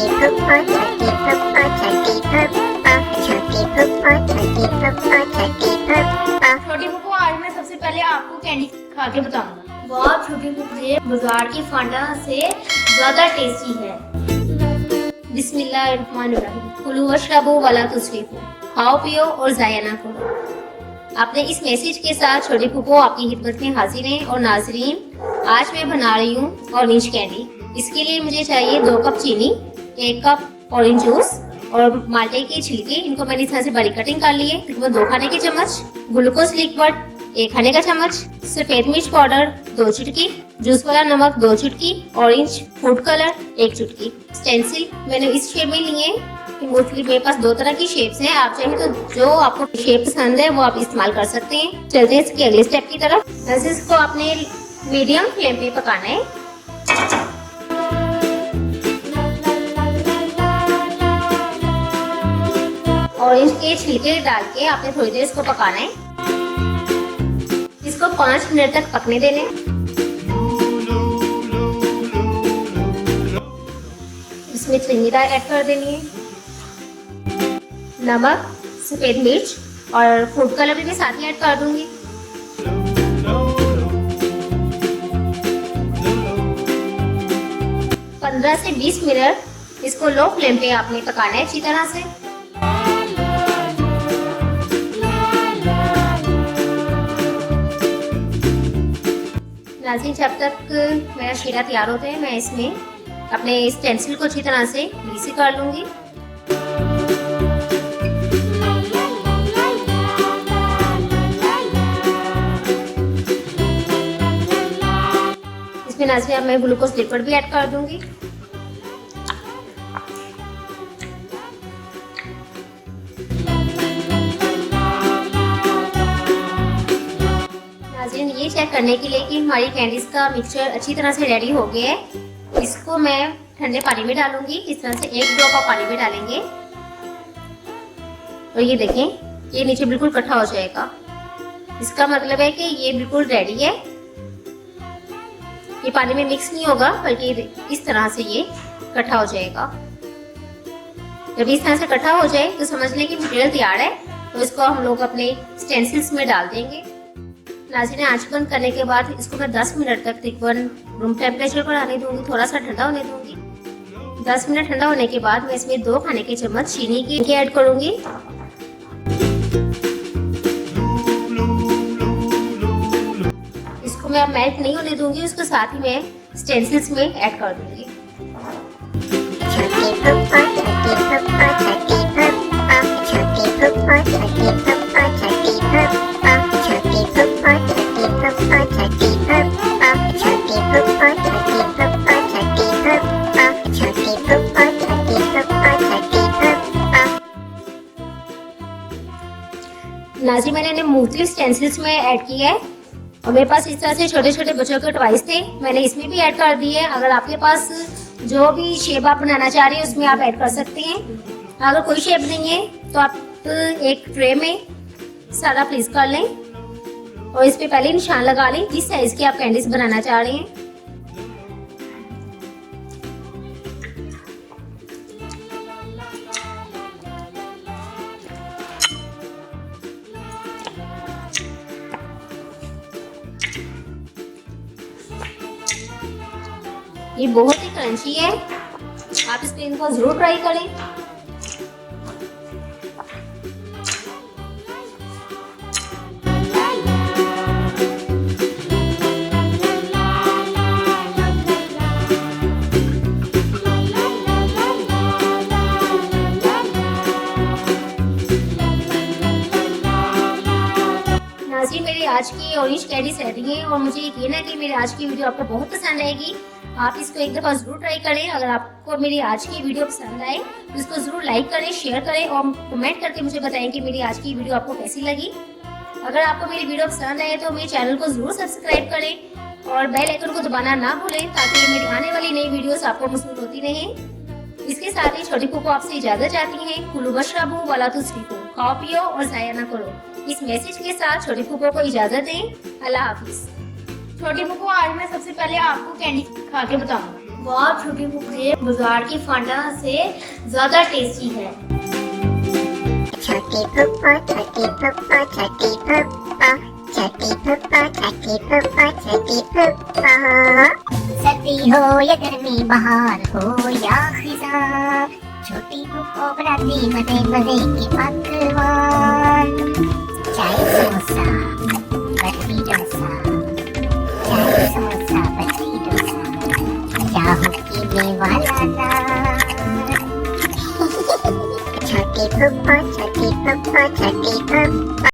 छोटी पुप्पो, आज मैं सबसे पहले आपको कैंडी खा के बताऊंगा। बहुत छोटी पुप्पो बाजार की फांडा से ज्यादा टेस्टी है। बिस्मिल्लाहिर्रहमानिर्रहीम। कुलू वशरबू वला तुस्रिफू, खाओ पियो और ज़ाया ना करो। आपने इस मैसेज के साथ छोटी पुप्पो आपकी खिदमत में हाजिर हैं। और नाजरीन, आज मैं बना रही हूँ ऑरेंज कैंडी। इसके लिए मुझे चाहिए 2 कप चीनी, 1 कप ऑरेंज जूस और माल्टे के छिलके। इनको मैंने इस तरह से बड़ी कटिंग कर ली है। तकरीबन 2 खाने के चम्मच, ग्लूकोज लिक्विड 1 खाने का चम्मच, सफेद मिर्च पाउडर 2 चुटकी, जूस वाला नमक 2 चुटकी, ऑरेंज फूड कलर 1 चुटकी। स्टेंसिल मैंने इस शेप में लिए हैं। मोस्टली मेरे पास 2 तरह की शेप्स हैं। आप चाहें तो जो आपको शेप पसंद है वो आप इस्तेमाल कर सकते हैं। चलते हैं इसके अगले स्टेप की तरफ। बस इसको आपने मीडियम फ्लेम पे पकाना है। ऑरेंज के छिलके डाल के आपने थोड़ी देर इसको पकाना है। इसको 5 मिनट तक पकने देने। इसमें चीनी ऐड कर देनी है, नमक, सफेद मिर्च और फूड कलर भी मैं साथ ही ऐड कर दूंगी। पंद्रह से 20 मिनट इसको लो फ्लेम पे आपने पकाना है अच्छी तरह से। नाज़रीन, जब तक मेरा शीरा तैयार होता है मैं इसमें अपने स्टेंसिल को अच्छी तरह से ग्रीसी कर लूंगी। इसमें नाज़रीन अब मैं ग्लूकोज लिक्विड भी ऐड कर दूंगी। नाज़रीन, ये चेक करने के लिए कि हमारी कैंडीज का मिक्सचर अच्छी तरह से रेडी हो गया है, इसको मैं ठंडे पानी में डालूंगी। इस तरह से 1 ड्रॉप आप पानी में डालेंगे और ये देखें, ये नीचे बिल्कुल इकट्ठा हो जाएगा। इसका मतलब है कि ये बिल्कुल रेडी है। ये पानी में मिक्स नहीं होगा, बल्कि इस तरह से ये इकट्ठा हो जाएगा। जब इस तरह से इकट्ठा हो जाए तो समझ लें कि मटेरियल तैयार है। तो इसको हम लोग अपने स्टेंसिल्स में डाल देंगे। नाज़रीन, आंच बंद करने के बाद इसको मैं 10 मिनट तक तकरीबन रूम टेम्परेचर पर आने दूंगी, थोड़ा सा ठंडा होने दूंगी। 10 मिनट ठंडा होने के बाद मैं इसमें 2 खाने के चम्मच चीनी की ऐड करूंगी। इसको मैं अब मेल्ट नहीं होने दूंगी, उसके साथ ही मैं स्टेंसिल्स में ऐड कर दूंगी। नाज़रीन, मैंने मुख्तलिफ स्टेंसिल्स में ऐड किया है और मेरे पास इस तरह से छोटे छोटे बच्चों के टॉयज थे, मैंने इसमें भी ऐड कर दिए। अगर आपके पास जो भी शेप आप बनाना चाह रहे हैं उसमें आप ऐड कर सकते हैं। अगर कोई शेप नहीं है तो आप एक ट्रे में सारा फ्रीज कर लें और इस पे पहले निशान लगा लें जिस साइज की आप कैंडीज बनाना चाह रहे हैं। ये बहुत ही क्रंची है, आप इनको जरूर ट्राई करें। नाज़रीन, मेरी आज की ऑरेंज कैंडीज रेडी है और मुझे यकीन है कि मेरी आज की वीडियो आपको बहुत पसंद आएगी। आप इसको एक दफ़ा ज़रूर ट्राई करें। अगर आपको मेरी आज की वीडियो पसंद आए तो इसको ज़रूर लाइक करें, शेयर करें और कमेंट करके मुझे बताएं कि मेरी आज की वीडियो आपको कैसी लगी। अगर आपको मेरी वीडियो पसंद आए तो मेरे चैनल को ज़रूर सब्सक्राइब करें और बेल आइकन को दबाना ना भूलें ताकि मेरी आने वाली नई वीडियोस आपको मौसूल होती रहें। इसके साथ ही छोटी पुप्पो आपसे इजाज़त चाहती हैं। कुलू वशरबू वला तुस्रिफू, खाओ पियो और ज़ाया ना करो। इस मैसेज के साथ छोटी पुप्पो को इजाज़त दें। अल्लाह हाफिज़। छोटी पुप्पो, आज मैं सबसे पहले आपको कैंडी खा के बताऊंगा। वाह छोटी फूफे, बाजार की फांडा से ज्यादा टेस्टी है। छोटी फूफा, छोटी फूफा, छोटी फूफा, छोटी फूफा, छोटी फूफा, छोटी फूफा। सर्दी हो या गर्मी, बहार हो या खिज़ां, छोटी फूफा बनाती मजे मजे के पकवान। चाय समोसा, बर्फी डोसा, चाय समोसा, बर्फी डोसा, चाहूं पीने वाला नाम। छोटी फूफा, छोटी फूफा, छोटी फूफा।